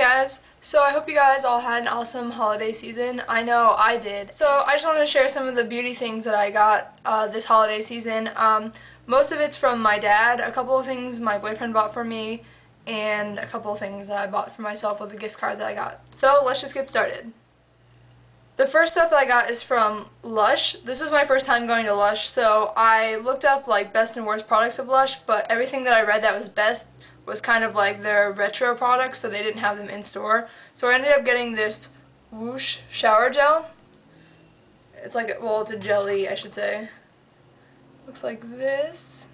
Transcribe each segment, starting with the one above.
guys, so I hope you guys all had an awesome holiday season. I know I did. So I just wanted to share some of the beauty things that I got this holiday season. Most of it's from my dad, a couple of things my boyfriend bought for me, and a couple of things I bought for myself with a gift card that I got. So let's just get started. The first stuff that I got is from Lush. This was my first time going to Lush, so I looked up like best and worst products of Lush, but everything that I read that was best was kind of like their retro products, so they didn't have them in store. So I ended up getting this Whoosh shower gel. It's like, well, it's a jelly, I should say. Looks like this.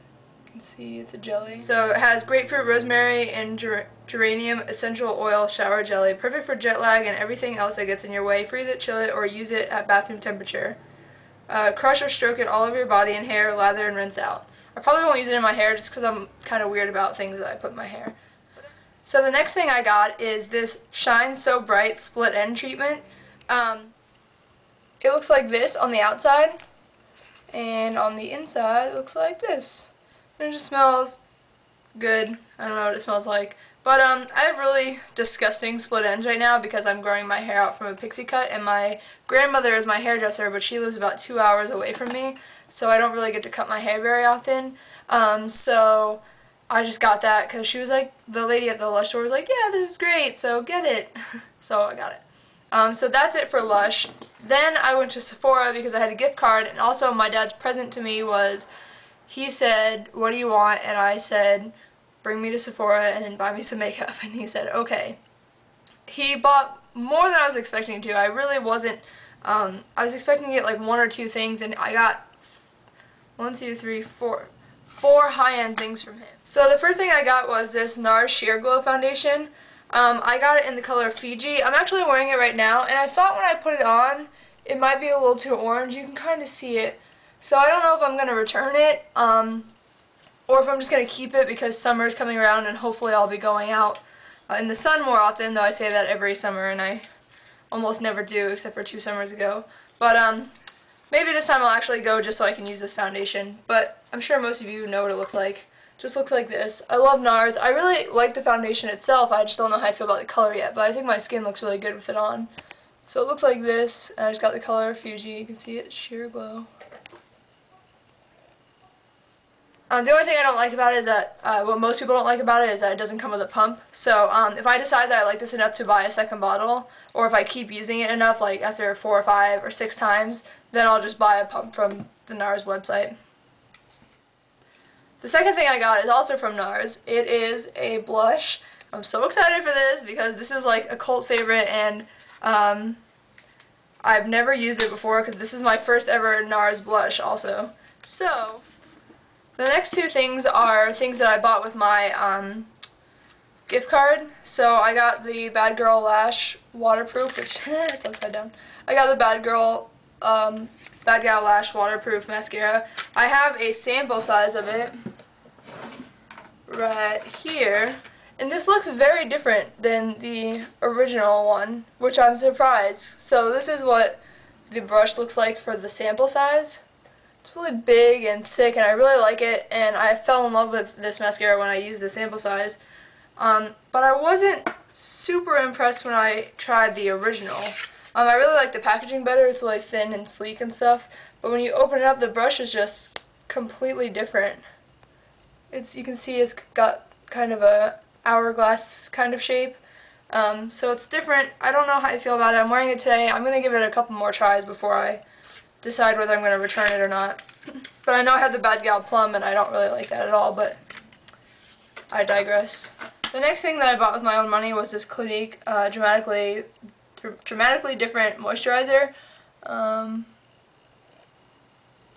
You can see it's a jelly. So it has grapefruit, rosemary, and geranium essential oil shower jelly. Perfect for jet lag and everything else that gets in your way. Freeze it, chill it, or use it at bathroom temperature. Crush or stroke it all over your body and hair, lather and rinse out. I probably won't use it in my hair just because I'm kind of weird about things that I put in my hair. So the next thing I got is this Shine So Bright Split End Treatment. It looks like this on the outside, and on the inside it looks like this. And it just smells good. I don't know what it smells like. But I have really disgusting split ends right now because I'm growing my hair out from a pixie cut, and my grandmother is my hairdresser, but she lives about 2 hours away from me, so I don't really get to cut my hair very often. So I just got that because she was like, the lady at the Lush store was like, yeah, this is great, so get it. So I got it. So that's it for Lush. Then I went to Sephora because I had a gift card, and also my dad's present to me was, he said, what do you want? And I said, bring me to Sephora and buy me some makeup. And he said, okay. He bought more than I was expecting to. I really wasn't, I was expecting to get like 1 or 2 things, and I got 4 high-end things from him. So the first thing I got was this Nars Sheer Glow Foundation. I got it in the color Fiji. I'm actually wearing it right now, and I thought when I put it on, it might be a little too orange. You can kind of see it. So I don't know if I'm going to return it, or if I'm just going to keep it because summer is coming around and hopefully I'll be going out in the sun more often, though I say that every summer and I almost never do except for 2 summers ago. But maybe this time I'll actually go just so I can use this foundation. But I'm sure most of you know what it looks like. It just looks like this. I love Nars. I really like the foundation itself. I just don't know how I feel about the color yet, but I think my skin looks really good with it on. So it looks like this, and I just got the color Fiji. You can see it, Sheer Glow. The only thing I don't like about it is that, what most people don't like about it is that it doesn't come with a pump. So if I decide that I like this enough to buy a second bottle, or if I keep using it enough, like after 4 or 5 or 6 times, then I'll just buy a pump from the Nars website. The second thing I got is also from Nars. It is a blush. I'm so excited for this because this is like a cult favorite, and I've never used it before because this is my first ever Nars blush also. So the next 2 things are things that I bought with my gift card. So I got the BadGal Lash Waterproof, which it's upside down. I got the BadGal Lash Waterproof Mascara. I have a sample size of it right here, and this looks very different than the original one, which I'm surprised. So this is what the brush looks like for the sample size. It's really big and thick, and I really like it, and I fell in love with this mascara when I used the sample size. But I wasn't super impressed when I tried the original. I really like the packaging better. It's really thin and sleek and stuff, but when you open it up, the brush is just completely different. You can see it's got kind of a hourglass kind of shape. So it's different. I don't know how I feel about it. I'm wearing it today. I'm going to give it a couple more tries before I decide whether I'm going to return it or not. But I know I have the BadGal Plum, and I don't really like that at all, but I digress. The next thing that I bought with my own money was this Clinique dramatically different moisturizer.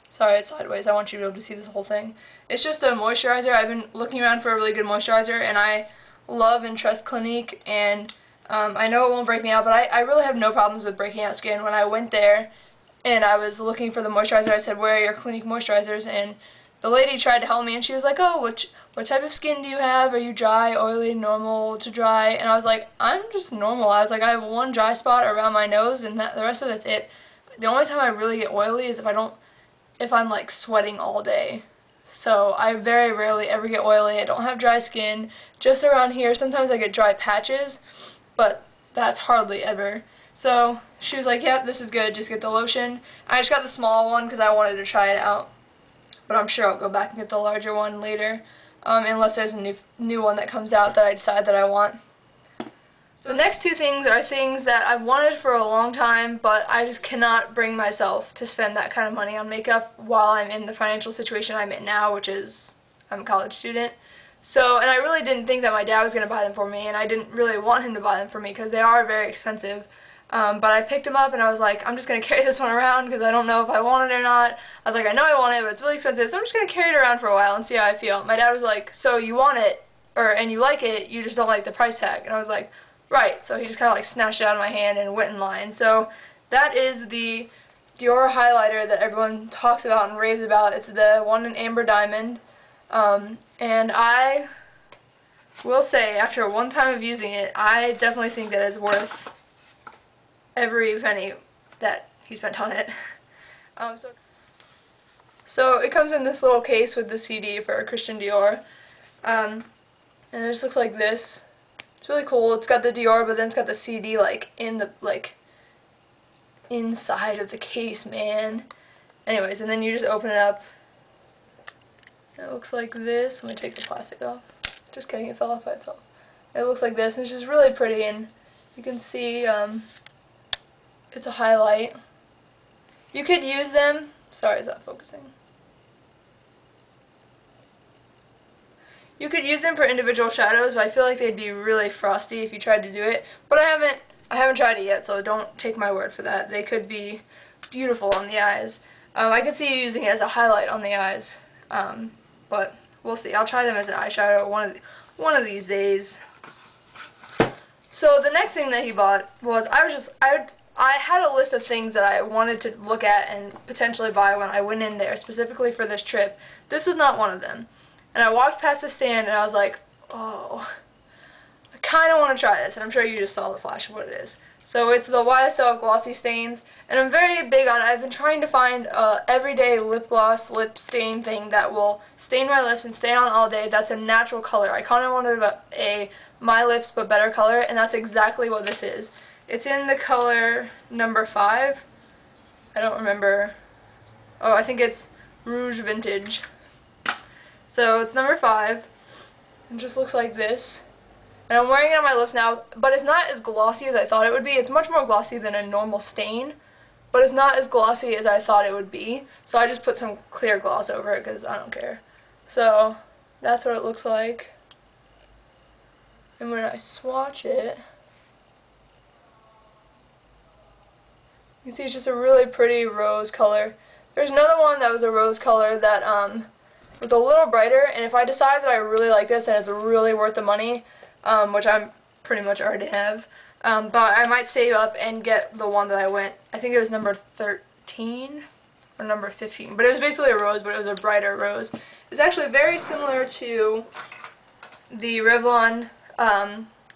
Sorry, it's sideways. I want you to be able to see this whole thing. It's just a moisturizer. I've been looking around for a really good moisturizer, and I love and trust Clinique, and I know it won't break me out, but I really have no problems with breaking out skin. When I went there and I was looking for the moisturizer, I said, where are your Clinique moisturizers? And the lady tried to help me, and she was like, oh, what type of skin do you have? Are you dry, oily, normal to dry? And I was like, I'm just normal. I was like, I have 1 dry spot around my nose, and the rest of it's it. The only time I really get oily is if I'm like sweating all day. So I very rarely ever get oily. I don't have dry skin, just around here. Sometimes I get dry patches, but that's hardly ever. So she was like, yep, this is good, just get the lotion. I just got the small one because I wanted to try it out, but I'm sure I'll go back and get the larger one later, unless there's a new one that comes out that I decide that I want. So the next two things are things that I've wanted for a long time, but I just cannot bring myself to spend that kind of money on makeup while I'm in the financial situation I'm in now, which is I'm a college student. So, and I really didn't think that my dad was going to buy them for me, and I didn't really want him to buy them for me because they are very expensive. But I picked them up and I was like, I'm just going to carry this one around because I don't know if I want it or not. I was like, I know I want it, but it's really expensive, so I'm just going to carry it around for a while and see how I feel. My dad was like, so you want it, and you like it, you just don't like the price tag. And I was like, right. So he just kind of like snatched it out of my hand and went in line. So that is the Dior highlighter that everyone talks about and raves about. It's the one in Amber Diamond. And I will say, after one time of using it, I definitely think that it's worth every penny that he spent on it. So it comes in this little case with the CD for Christian Dior. And it just looks like this. It's really cool. It's got the Dior, but then it's got the CD like in the inside of the case, man. Anyways, and then you just open it up. It looks like this. Let me take the plastic off. Just kidding, it fell off by itself. It looks like this, and it's just really pretty, and you can see it's a highlight. You could use them. Sorry, it's not focusing. You could use them for individual shadows, but I feel like they'd be really frosty if you tried to do it. But I haven't tried it yet, so don't take my word for that. They could be beautiful on the eyes. I could see you using it as a highlight on the eyes, but we'll see. I'll try them as an eyeshadow one of these days. So the next thing that he bought was I had a list of things that I wanted to look at and potentially buy when I went in there specifically for this trip. This was not one of them. And I walked past the stand and I was like, oh, I kind of want to try this. And I'm sure you just saw the flash of what it is. So it's the YSL Glossy Stains. And I'm very big on it. I've been trying to find a everyday lip gloss, lip stain thing that will stain my lips and stay on all day. That's a natural color. I kind of wanted a My Lips But Better color, and that's exactly what this is. It's in the color number 5. I don't remember. Oh, I think it's Rouge Vintage. So it's number 5. It just looks like this. And I'm wearing it on my lips now, but it's not as glossy as I thought it would be. It's much more glossy than a normal stain, but it's not as glossy as I thought it would be. So I just put some clear gloss over it because I don't care. So that's what it looks like. And when I swatch it, you can see it's just a really pretty rose color. There's another one that was a rose color that was a little brighter, and if I decide that I really like this and it's really worth the money, which I'm pretty much already have, but I might save up and get the one that I think it was number 13 or number 15, but it was basically a rose, but it was a brighter rose. It's actually very similar to the Revlon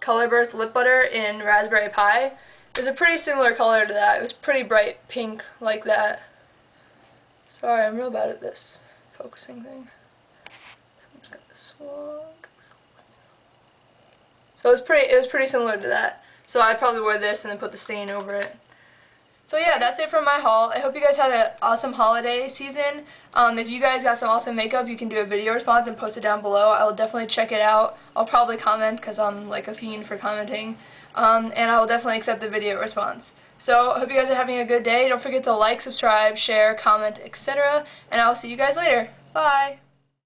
Color Burst Lip Butter in Raspberry Pie. It's a pretty similar color to that. It was pretty bright pink like that. Sorry, I'm real bad at this focusing thing. So I'm just gonna swatch. So it was pretty similar to that. So I'd probably wear this and then put the stain over it. So yeah, that's it for my haul. I hope you guys had an awesome holiday season. If you guys got some awesome makeup, you can do a video response and post it down below. I will definitely check it out. I'll probably comment because I'm like a fiend for commenting. And I will definitely accept the video response. So I hope you guys are having a good day. Don't forget to like, subscribe, share, comment, etc. And I'll see you guys later. Bye!